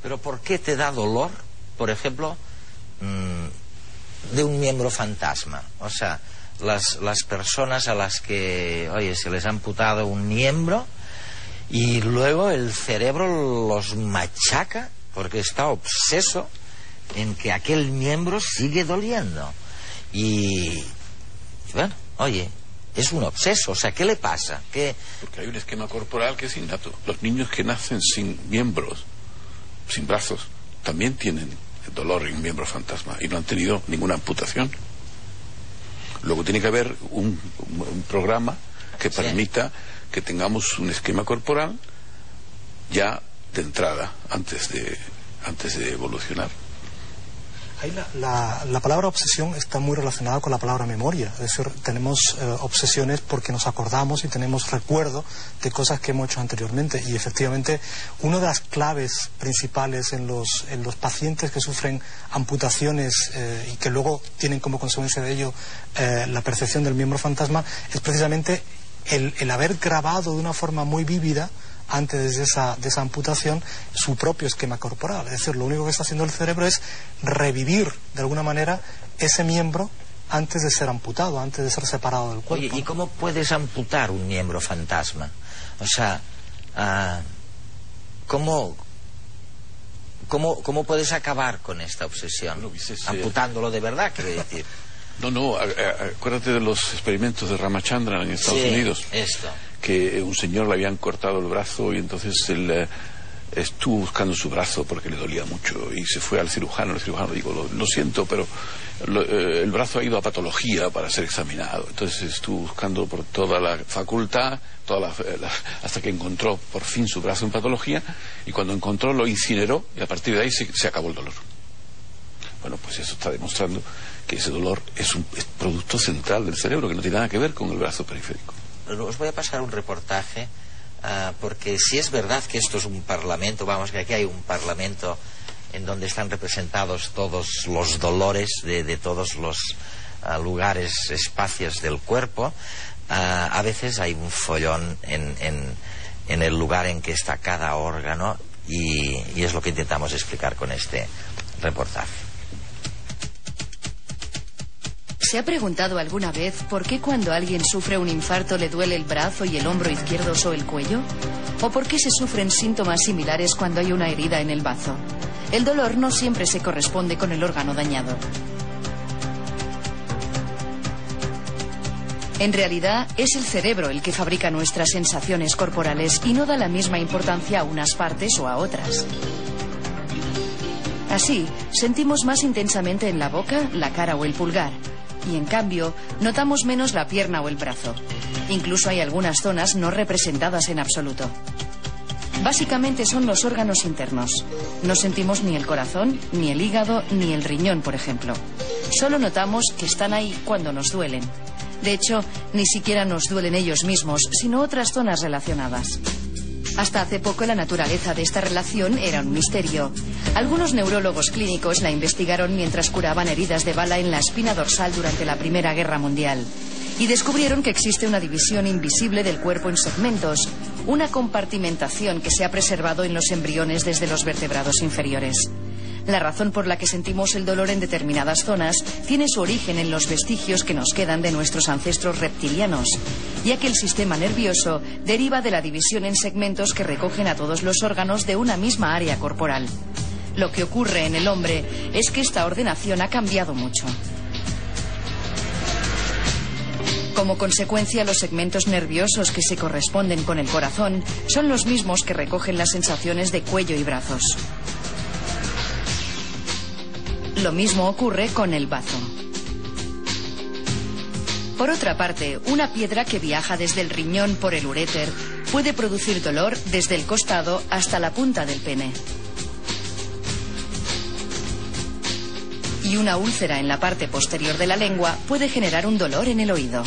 Pero ¿por qué te da dolor, por ejemplo, de un miembro fantasma? O sea, las personas a las que, oye, se les ha amputado un miembro y luego el cerebro los machaca porque está obseso en que aquel miembro sigue doliendo. Y bueno, oye, es un obseso. O sea, ¿qué le pasa? Porque hay un esquema corporal que es innato. Los niños que nacen sin miembros, sin brazos, también tienen dolor en un miembro fantasma y no han tenido ninguna amputación. Luego tiene que haber un programa que permita que tengamos un esquema corporal ya de entrada, antes de evolucionar. Ahí la palabra obsesión está muy relacionada con la palabra memoria. Es decir, tenemos obsesiones porque nos acordamos y tenemos recuerdo de cosas que hemos hecho anteriormente. Y efectivamente, una de las claves principales en los pacientes que sufren amputaciones y que luego tienen como consecuencia de ello la percepción del miembro fantasma es precisamente el haber grabado de una forma muy vívida antes de esa amputación su propio esquema corporal. Es decir, lo único que está haciendo el cerebro es revivir de alguna manera ese miembro antes de ser amputado, antes de ser separado del cuerpo. Oye, ¿y cómo puedes amputar un miembro fantasma? O sea, ¿cómo puedes acabar con esta obsesión? Bueno, amputándolo de verdad, quiero decir. No, acuérdate de los experimentos de Ramachandran en Estados Unidos. Esto. Que un señor le habían cortado el brazo y entonces él estuvo buscando su brazo porque le dolía mucho y se fue al cirujano. El cirujano dijo, lo siento, pero el brazo ha ido a patología para ser examinado. Entonces estuvo buscando por toda la facultad, hasta que encontró por fin su brazo en patología, y cuando encontró lo incineró y a partir de ahí se acabó el dolor. Bueno, pues eso está demostrando que ese dolor es un producto central del cerebro, que no tiene nada que ver con el brazo periférico. Os voy a pasar un reportaje, porque si es verdad que esto es un parlamento, vamos, que aquí hay un parlamento en donde están representados todos los dolores de todos los lugares, espacios del cuerpo, a veces hay un follón en el lugar en que está cada órgano, y es lo que intentamos explicar con este reportaje. ¿Se ha preguntado alguna vez por qué cuando alguien sufre un infarto le duele el brazo y el hombro izquierdos o el cuello? ¿O por qué se sufren síntomas similares cuando hay una herida en el bazo? El dolor no siempre se corresponde con el órgano dañado. En realidad, es el cerebro el que fabrica nuestras sensaciones corporales y no da la misma importancia a unas partes o a otras. Así, sentimos más intensamente en la boca, la cara o el pulgar. Y en cambio, notamos menos la pierna o el brazo. Incluso hay algunas zonas no representadas en absoluto. Básicamente son los órganos internos. No sentimos ni el corazón, ni el hígado, ni el riñón, por ejemplo. Solo notamos que están ahí cuando nos duelen. De hecho, ni siquiera nos duelen ellos mismos, sino otras zonas relacionadas. Hasta hace poco la naturaleza de esta relación era un misterio. Algunos neurólogos clínicos la investigaron mientras curaban heridas de bala en la espina dorsal durante la Primera Guerra Mundial. Y descubrieron que existe una división invisible del cuerpo en segmentos, una compartimentación que se ha preservado en los embriones desde los vertebrados inferiores. La razón por la que sentimos el dolor en determinadas zonas tiene su origen en los vestigios que nos quedan de nuestros ancestros reptilianos, ya que el sistema nervioso deriva de la división en segmentos que recogen a todos los órganos de una misma área corporal. Lo que ocurre en el hombre es que esta ordenación ha cambiado mucho. Como consecuencia, los segmentos nerviosos que se corresponden con el corazón son los mismos que recogen las sensaciones de cuello y brazos. Lo mismo ocurre con el bazo. Por otra parte, una piedra que viaja desde el riñón por el uréter puede producir dolor desde el costado hasta la punta del pene. Y una úlcera en la parte posterior de la lengua puede generar un dolor en el oído.